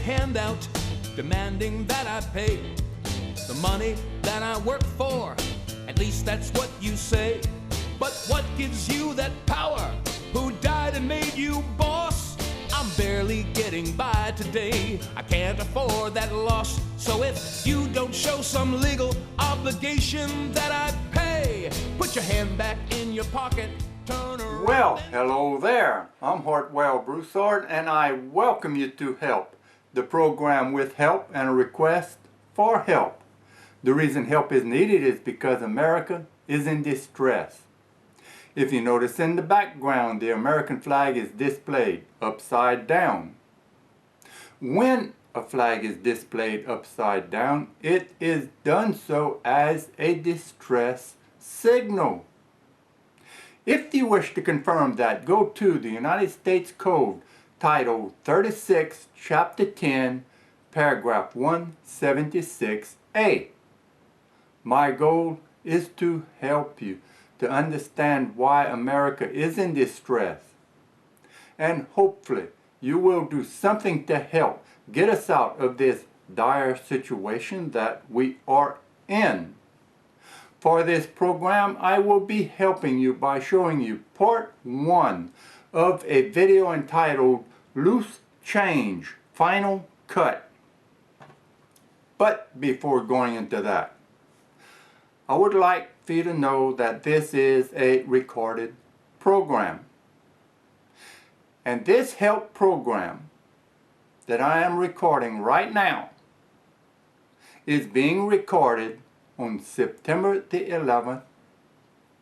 handout, demanding that I pay the money that I work for. At least that's what you say. But what gives you that power? Who died and made you boss? I'm barely getting by today. I can't afford that loss. So if you don't show some legal obligation that I pay, put your hand back in your pocket, turn around. Well, hello there. I'm Hartwell Broussard, and I welcome you to HELP, the program with help and a request for help. The reason help is needed is because America is in distress. If you notice in the background, the American flag is displayed upside down. When a flag is displayed upside down, it is done so as a distress signal. If you wish to confirm that, go to the United States Code, Title 36, Chapter 10, Paragraph 176A. My goal is to help you to understand why America is in distress. And hopefully you will do something to help get us out of this dire situation that we are in. For this program, I will be helping you by showing you part 1 of a video entitled Loose Change, Final Cut. But before going into that, I would like for you to know that this is a recorded program. And this help program that I am recording right now is being recorded on September the 11th,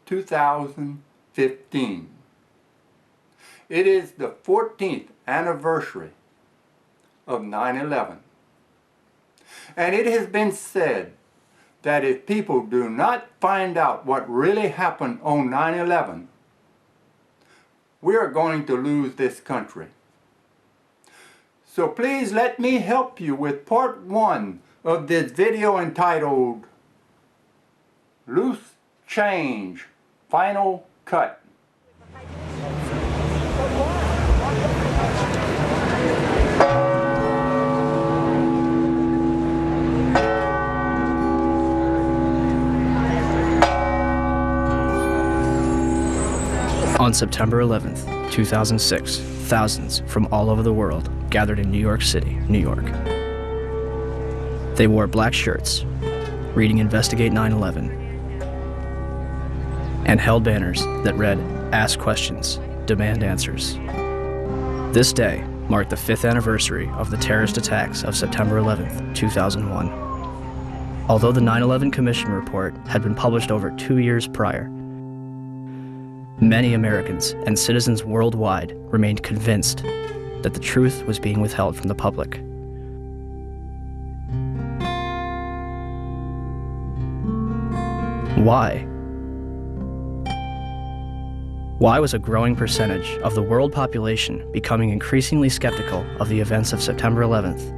2015. It is the 14th anniversary of 9/11. And it has been said that if people do not find out what really happened on 9/11, we are going to lose this country. So please let me help you with part 1 of this video entitled Loose Change, Final Cut. On September 11th, 2006, thousands from all over the world gathered in New York City, New York. They wore black shirts, reading Investigate 9/11, and held banners that read, "Ask questions, demand answers." This day marked the 5th anniversary of the terrorist attacks of September 11th, 2001. Although the 9/11 Commission report had been published over 2 years prior, many Americans and citizens worldwide remained convinced that the truth was being withheld from the public. Why? Why was a growing percentage of the world population becoming increasingly skeptical of the events of September 11th?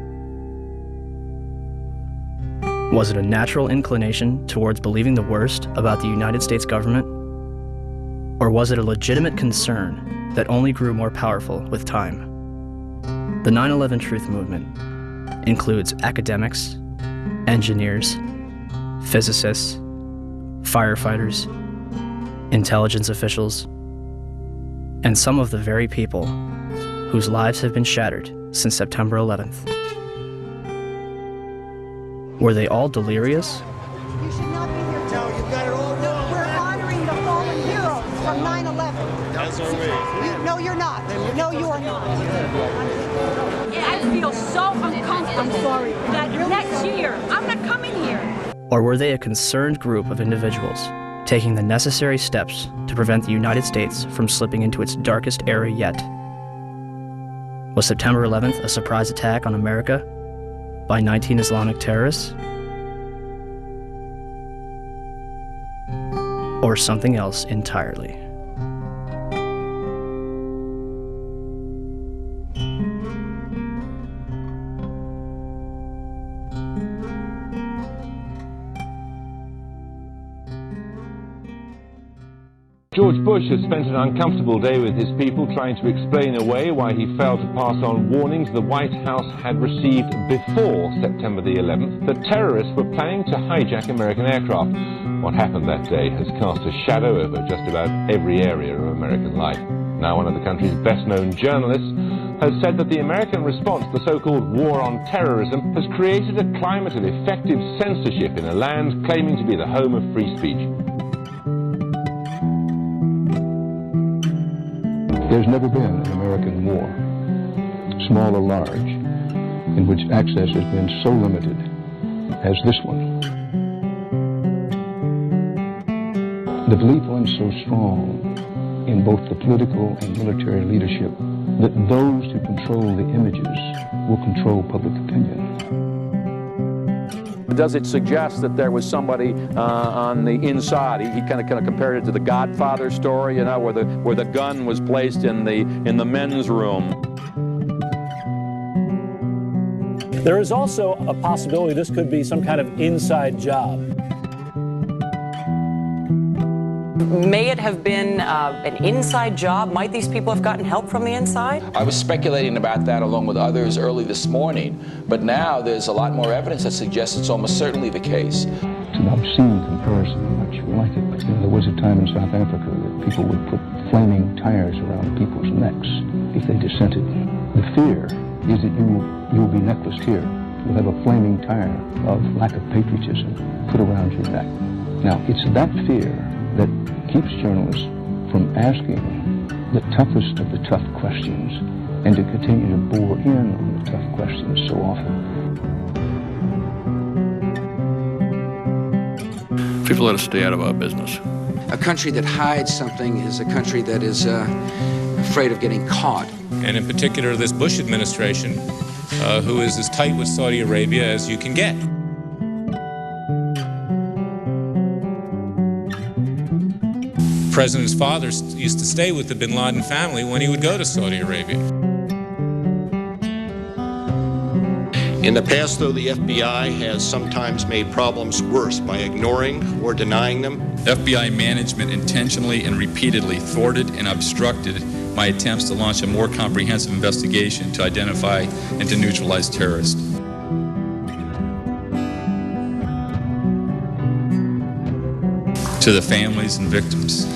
Was it a natural inclination towards believing the worst about the United States government? Or was it a legitimate concern that only grew more powerful with time? The 9/11 Truth Movement includes academics, engineers, physicists, firefighters, intelligence officials, and some of the very people whose lives have been shattered since September 11th. Were they all delirious? You should not be here. No, you've got it all wrong. We're honoring the fallen heroes from 9/11. That's our way. No, you're not. No, you are not. I feel so uncomfortable. I'm sorry. That next year, I'm not coming here. Or were they a concerned group of individuals taking the necessary steps to prevent the United States from slipping into its darkest era yet? Was September 11th a surprise attack on America by 19 Islamic terrorists? Or something else entirely? George Bush has spent an uncomfortable day with his people trying to explain away why he failed to pass on warnings the White House had received before September the 11th that terrorists were planning to hijack American aircraft. What happened that day has cast a shadow over just about every area of American life. Now, one of the country's best-known journalists has said that the American response to the so-called war on terrorism has created a climate of effective censorship in a land claiming to be the home of free speech. There's never been an American war, small or large, in which access has been so limited as this one. The belief runs so strong in both the political and military leadership that those who control the images will control public opinion. Does it suggest that there was somebody on the inside? He kind of compared it to the Godfather story, you know, where the gun was placed in the men's room. There is also a possibility this could be some kind of inside job. May it have been an inside job? Might these people have gotten help from the inside? I was speculating about that along with others early this morning, but now there's a lot more evidence that suggests it's almost certainly the case. It's an obscene comparison, I'm not sure like it, but there was a time in South Africa that people would put flaming tires around people's necks if they dissented. The fear is that you'll be necklaced here. You'll have a flaming tire of lack of patriotism put around your neck. Now, it's that fear that keeps journalists from asking the toughest of the tough questions and to continue to bore in on the tough questions so often. People let us stay out of our business. A country that hides something is a country that is afraid of getting caught. And in particular, this Bush administration, who is as tight with Saudi Arabia as you can get. The president's father used to stay with the bin Laden family when he would go to Saudi Arabia. In the past, though, the FBI has sometimes made problems worse by ignoring or denying them. FBI management intentionally and repeatedly thwarted and obstructed my attempts to launch a more comprehensive investigation to identify and to neutralize terrorists. To the families and victims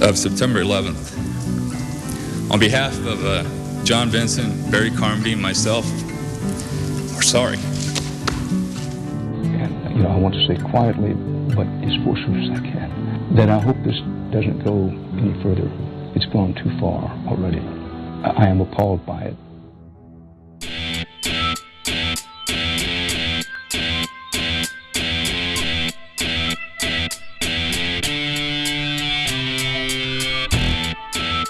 of September 11th, on behalf of John Vincent, Barry Carmody, and myself, we're sorry. And, I want to say quietly, but as forcefully as I can, that I hope this doesn't go any further. It's gone too far already. I am appalled by it.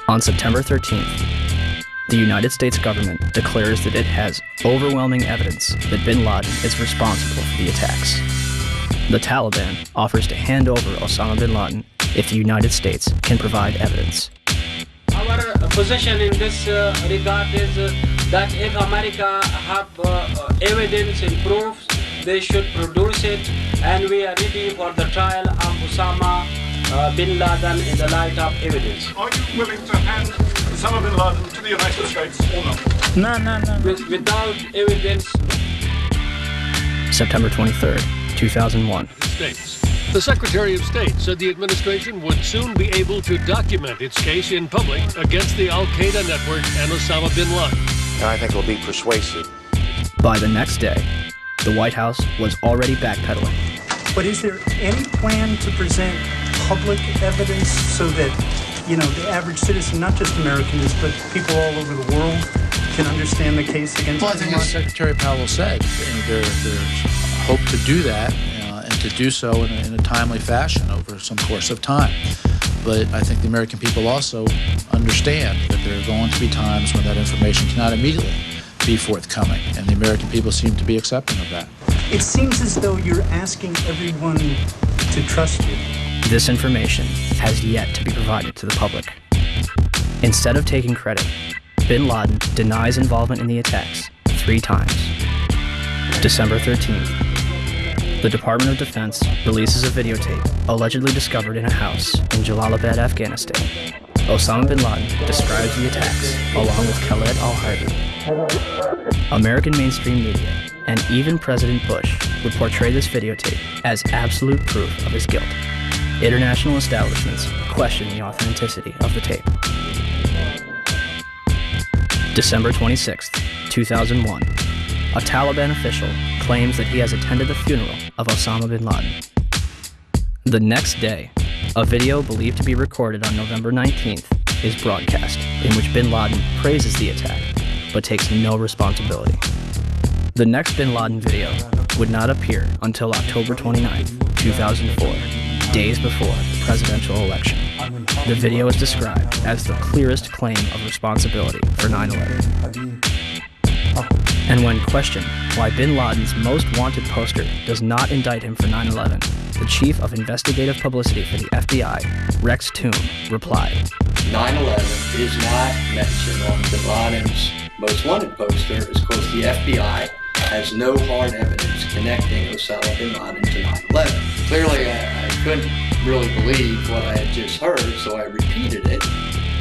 On September 13th, the United States government declares that it has overwhelming evidence that bin Laden is responsible for the attacks. The Taliban offers to hand over Osama bin Laden if the United States can provide evidence. Our position in this regard is that if America have evidence and proofs, they should produce it, and we are ready for the trial of Osama bin Laden in the light of evidence. Are you willing to hand Osama bin Laden to the United States or not? No. Without evidence. September 23rd, 2001. The Secretary of State said the administration would soon be able to document its case in public against the Al-Qaeda network and Osama bin Laden. I think it will be persuasive. By the next day, the White House was already backpedaling. But is there any plan to present public evidence so that, the average citizen, not just Americans, but people all over the world can understand the case against Well, I think as Secretary Powell said, there's hope to do that and to do so in a timely fashion over some course of time. But I think the American people also understand that there are going to be times when that information cannot immediately be forthcoming, and the American people seem to be accepting of that. It seems as though you're asking everyone to trust you. This information has yet to be provided to the public. Instead of taking credit, bin Laden denies involvement in the attacks 3 times. December 13th, The Department of Defense releases a videotape allegedly discovered in a house in Jalalabad, Afghanistan. Osama bin Laden describes the attacks along with Khaled al-Harbi. American mainstream media and even President Bush would portray this videotape as absolute proof of his guilt. International establishments question the authenticity of the tape. December 26, 2001. A Taliban official claims that he has attended the funeral of Osama bin Laden. The next day, a video believed to be recorded on November 19th is broadcast, in which bin Laden praises the attack, but takes no responsibility. The next bin Laden video would not appear until October 29, 2004, days before the presidential election. The video is described as the clearest claim of responsibility for 9/11. And when questioned why bin Laden's most wanted poster does not indict him for 9/11, the chief of investigative publicity for the FBI, Rex Toome, replied, 9/11 is not mentioned on bin Laden's most wanted poster because the FBI has no hard evidence connecting Osama bin Laden to 9/11. Clearly, I couldn't really believe what I had just heard, so I repeated it.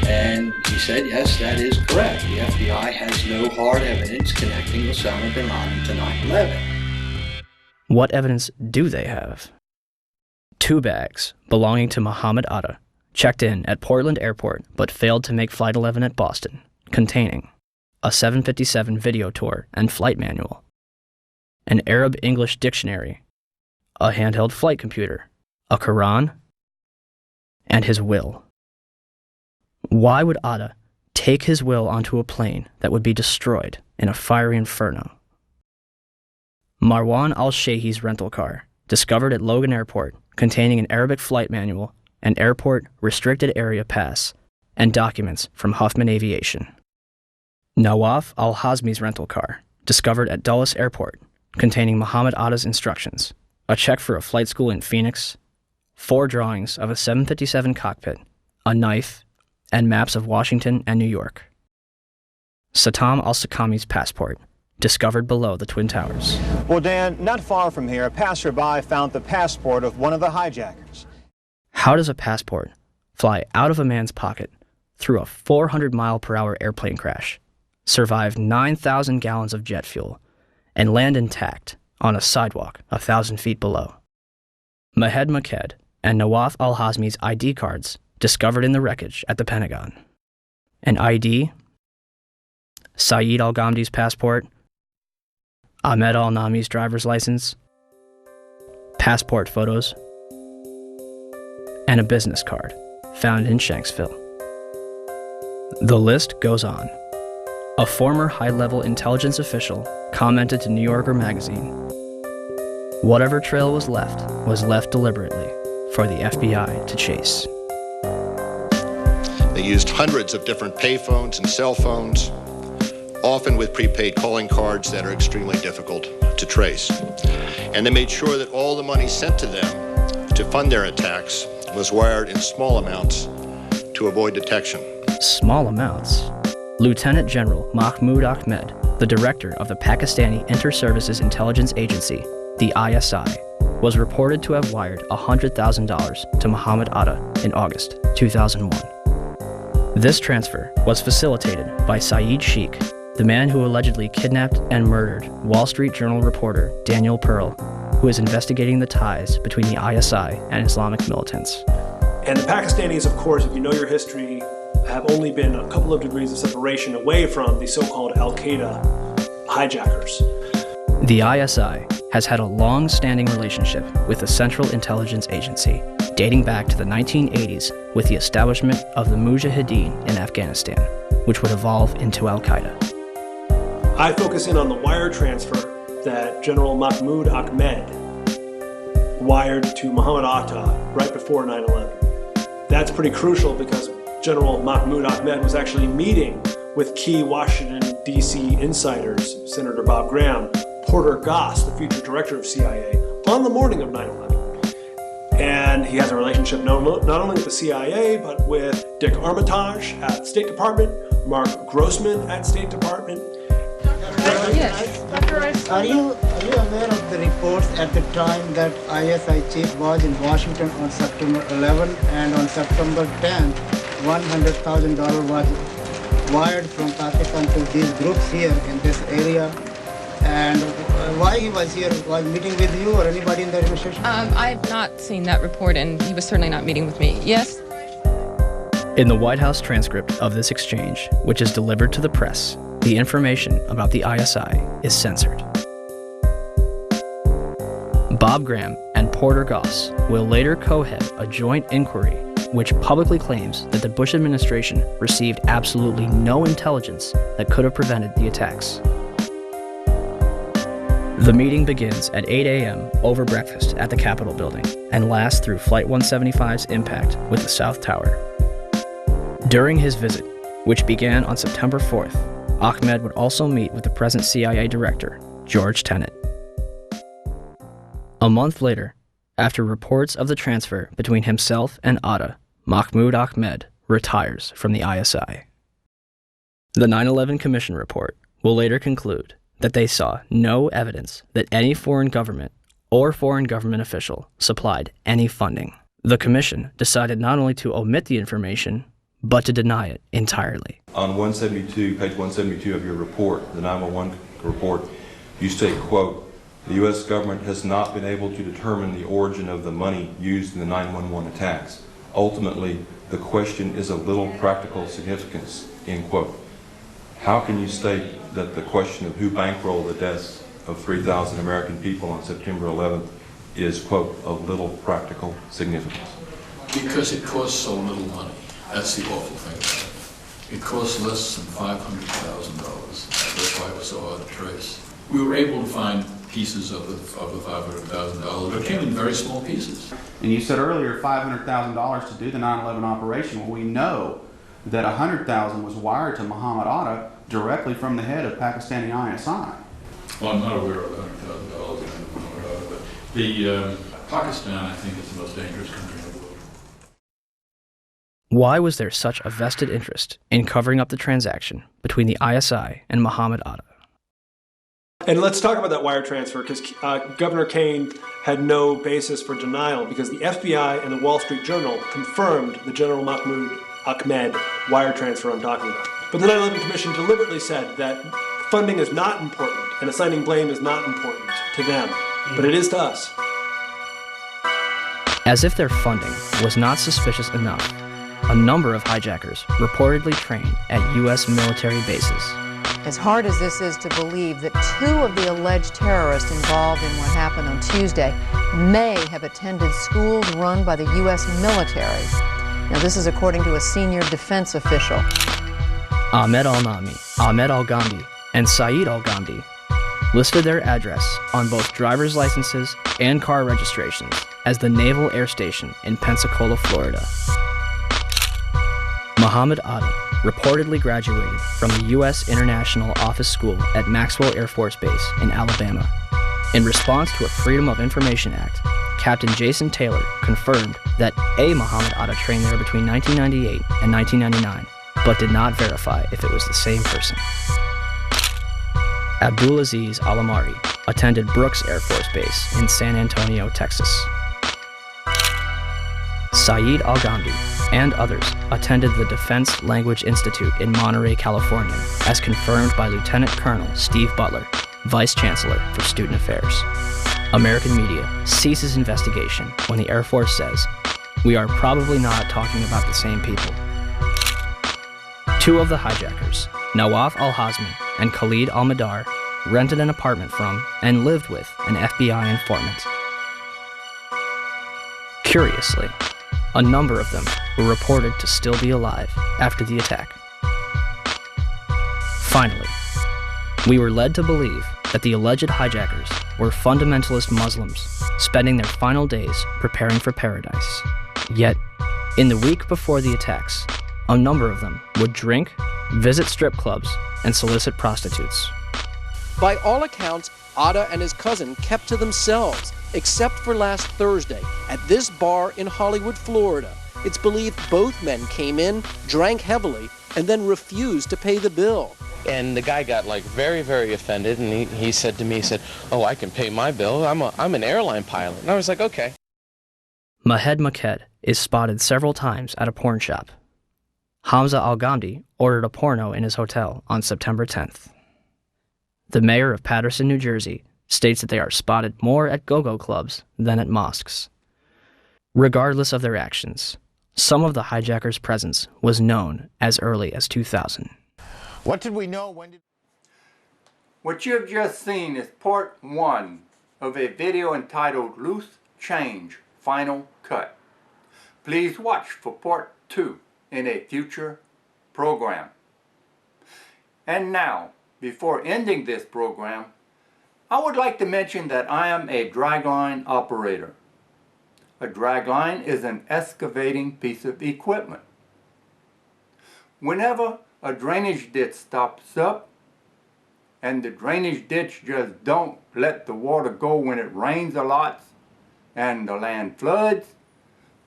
And he said, yes, that is correct. The FBI has no hard evidence connecting Osama bin Laden to 9/11. What evidence do they have? 2 bags belonging to Muhammad Atta checked in at Portland Airport but failed to make Flight 11 at Boston, containing a 757 video tour and flight manual, an Arab-English dictionary, a handheld flight computer, a Quran, and his will. Why would Atta take his will onto a plane that would be destroyed in a fiery inferno? Marwan al-Sheikh's rental car, discovered at Logan Airport, containing an Arabic flight manual, an airport restricted area pass, and documents from Huffman Aviation. Nawaf al-Hazmi's rental car, discovered at Dulles Airport, containing Muhammad Atta's instructions, a check for a flight school in Phoenix, 4 drawings of a 757 cockpit, a knife, and maps of Washington and New York. Satam al-Sakami's passport, discovered below the Twin Towers. Well, Dan, not far from here, a passerby found the passport of one of the hijackers. How does a passport fly out of a man's pocket through a 400-mile-per-hour airplane crash, survive 9,000 gallons of jet fuel, and land intact on a sidewalk 1,000 feet below? Mahed Maked and Nawaf al-Hazmi's ID cards discovered in the wreckage at the Pentagon. An ID, Saeed al-Ghamdi's passport, Ahmed al-Nami's driver's license, passport photos, and a business card found in Shanksville. The list goes on. A former high-level intelligence official commented to New Yorker magazine, "Whatever trail was left deliberately for the FBI to chase." They used hundreds of different payphones and cell phones, often with prepaid calling cards that are extremely difficult to trace. And they made sure that all the money sent to them to fund their attacks was wired in small amounts to avoid detection. Small amounts? Lieutenant General Mahmoud Ahmed, the director of the Pakistani Inter-Services Intelligence Agency, the ISI, was reported to have wired $100,000 to Muhammad Atta in August 2001. This transfer was facilitated by Saeed Sheikh, the man who allegedly kidnapped and murdered Wall Street Journal reporter Daniel Pearl, who is investigating the ties between the ISI and Islamic militants. And the Pakistanis, of course, if you know your history, have only been a couple of degrees of separation away from the so-called Al-Qaeda hijackers. The ISI has had a long-standing relationship with the Central Intelligence Agency, dating back to the 1980s with the establishment of the Mujahideen in Afghanistan, which would evolve into Al-Qaeda. I focus in on the wire transfer that General Mahmoud Ahmed wired to Muhammad Atta right before 9/11. That's pretty crucial because General Mahmoud Ahmed was actually meeting with key Washington, D.C. insiders, Senator Bob Graham, Porter Goss, the future director of CIA, on the morning of 9/11. And he has a relationship not only with the CIA, but with Dick Armitage at State Department, Mark Grossman at State Department. Yes. dangerous. Are you aware of the reports at the time that ISI chief was in Washington on September 11 and on September 10, $100,000 was wired from Pakistan to these groups here in this area? And why he was here? Was meeting with you or anybody in the administration? I've not seen that report, and he was certainly not meeting with me. Yes? In the White House transcript of this exchange, which is delivered to the press, the information about the ISI is censored. Bob Graham and Porter Goss will later co-head a joint inquiry which publicly claims that the Bush administration received absolutely no intelligence that could have prevented the attacks. The meeting begins at 8 a.m. over breakfast at the Capitol building and lasts through Flight 175's impact with the South Tower. During his visit, which began on September 4th, Ahmed would also meet with the present CIA director, George Tenet. A month later, after reports of the transfer between himself and Atta, Mahmoud Ahmed retires from the ISI. The 9/11 Commission report will later conclude that they saw no evidence that any foreign government or foreign government official supplied any funding. The Commission decided not only to omit the information, but to deny it entirely. On 172, page 172 of your report, the 911 report, you state, quote, "The U.S. government has not been able to determine the origin of the money used in the 911 attacks. Ultimately, the question is of little practical significance," end quote. How can you state that the question of who bankrolled the deaths of 3,000 American people on September 11th is, quote, of little practical significance? Because it costs so little money. That's the awful thing about it. It costs less than $500,000. That's why it was so hard to trace. We were able to find pieces of the $500,000, but it came in very small pieces. And you said earlier $500,000 to do the 9/11 operation. Well, we know that $100,000 was wired to Muhammad Atta directly from the head of Pakistani ISI. Well, I'm not aware of $100,000, but the Pakistan, I think, is the most dangerous country in the world. Why was there such a vested interest in covering up the transaction between the ISI and Muhammad Atta? And let's talk about that wire transfer, because Governor Kane had no basis for denial, because the FBI and the Wall Street Journal confirmed the General Mahmoud Ahmed wire transfer I'm talking about. But the 9/11 Commission deliberately said that funding is not important and assigning blame is not important to them, but it is to us. As if their funding was not suspicious enough, a number of hijackers reportedly trained at U.S. military bases. As hard as this is to believe that two of the alleged terrorists involved in what happened on Tuesday may have attended schools run by the U.S. military. Now, this is according to a senior defense official. Ahmed al-Nami, Ahmed al-Ghamdi, and Saeed al-Ghamdi listed their address on both driver's licenses and car registrations as the Naval Air Station in Pensacola, Florida. Muhammad Atta reportedly graduated from the U.S. International Office School at Maxwell Air Force Base in Alabama. In response to a Freedom of Information Act, Captain Jason Taylor confirmed that a Muhammad Atta trained there between 1998 and 1999, but did not verify if it was the same person. Abdulaziz Al-Amari attended Brooks Air Force Base in San Antonio, Texas. Saeed al-Ghamdi and others attended the Defense Language Institute in Monterey, California, as confirmed by Lieutenant Colonel Steve Butler, Vice Chancellor for Student Affairs. American media ceases investigation when the Air Force says, "We are probably not talking about the same people." Two of the hijackers, Nawaf al-Hazmi and Khalid al-Madar, rented an apartment from and lived with an FBI informant. Curiously, a number of them were reported to still be alive after the attack. Finally, we were led to believe that the alleged hijackers were fundamentalist Muslims spending their final days preparing for paradise. Yet, in the week before the attacks, a number of them would drink, visit strip clubs, and solicit prostitutes. By all accounts, Atta and his cousin kept to themselves, except for last Thursday at this bar in Hollywood, Florida. It's believed both men came in, drank heavily, and then refused to pay the bill. And the guy got like very, very offended, and he said to me, he said, "Oh, I can pay my bill. I'm an airline pilot." And I was like, okay. Mahed Maked is spotted several times at a porn shop. Hamza Al-Ghamdi ordered a porno in his hotel on September 10th. The mayor of Paterson, New Jersey, states that they are spotted more at go-go clubs than at mosques. Regardless of their actions, some of the hijackers' presence was known as early as 2000. What did we know? What you've just seen is part 1 of a video entitled Loose Change Final Cut. Please watch for part 2 in a future program. And now, before ending this program, I would like to mention that I am a dragline operator. A dragline is an excavating piece of equipment. Whenever a drainage ditch stops up, and the drainage ditch just don't let the water go when it rains a lot and the land floods,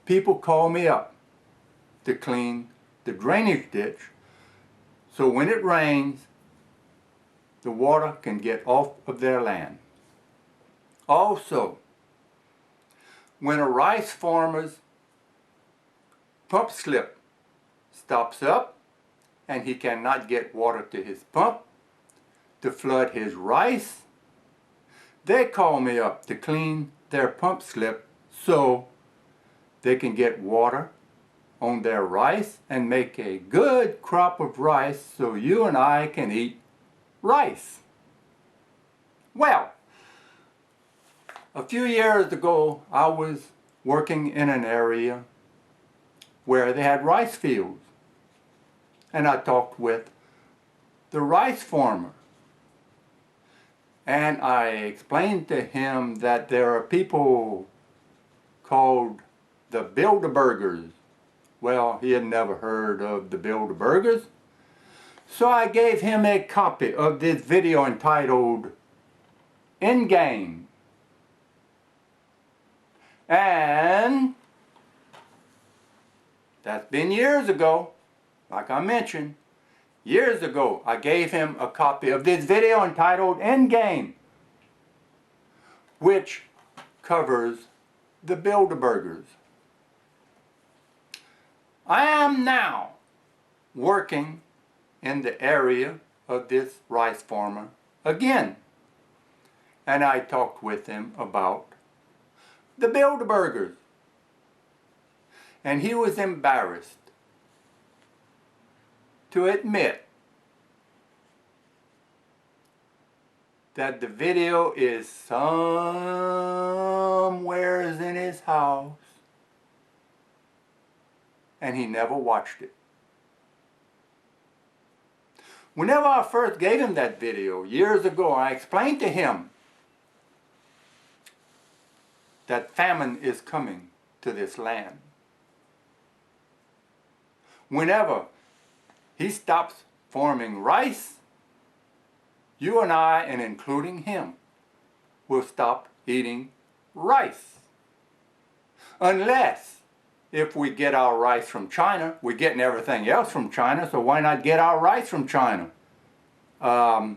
people call me up to clean the drainage ditch so when it rains, the water can get off of their land. Also, when a rice farmer's pump slip stops up and he cannot get water to his pump to flood his rice, they call me up to clean their pump slip so they can get water on their rice and make a good crop of rice so you and I can eat rice. Well, a few years ago I was working in an area where they had rice fields, and I talked with the rice farmer, and I explained to him that there are people called the Bilderbergers. Well, he had never heard of the Bilderbergers, so I gave him a copy of this video entitled Endgame. And that's been years ago. Like I mentioned, years ago I gave him a copy of this video entitled Endgame, which covers the Bilderbergers. I am now working in the area of this rice farmer again, and I talked with him about the Bilderbergers, and he was embarrassed to admit that the video is somewhere in his house and he never watched it. Whenever I first gave him that video years ago, I explained to him that famine is coming to this land. Whenever he stops farming rice, you and I, and including him, will stop eating rice. Unless, if we get our rice from China, we're getting everything else from China, so why not get our rice from China? I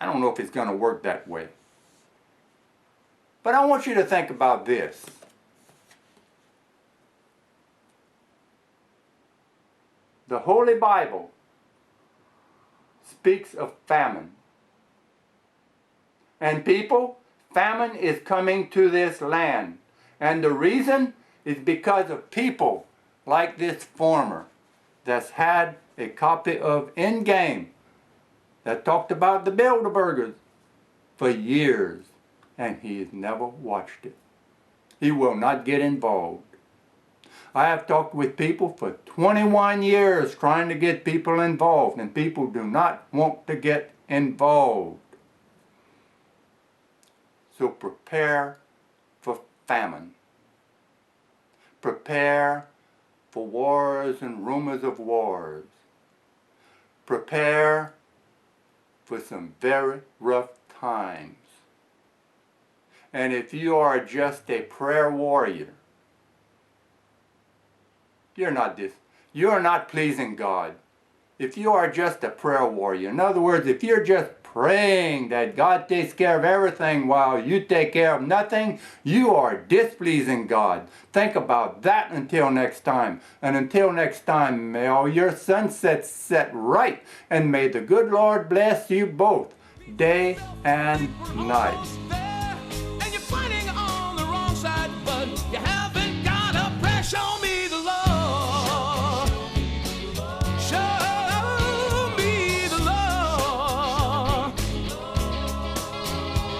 don't know if it's going to work that way. But I want you to think about this. The Holy Bible speaks of famine. And people, famine is coming to this land. And the reason is because of people like this farmer that's had a copy of Endgame that talked about the Bilderbergers for years, and he has never watched it. He will not get involved. I have talked with people for 21 years trying to get people involved, and people do not want to get involved. So prepare for famine. Prepare for wars and rumors of wars. Prepare for some very rough times. And if you are just a prayer warrior, you're not pleasing God. if you are just a prayer warrior, in other words, if you're just praying that God takes care of everything while you take care of nothing, you are displeasing God. Think about that until next time. And until next time, may all your sunsets set right, and may the good Lord bless you both, day and night. And you're fighting on the wrong side, but you haven't got a prayer. Show me the Lord. Show me the Lord.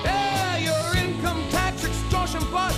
Yeah, your income tax extortion plot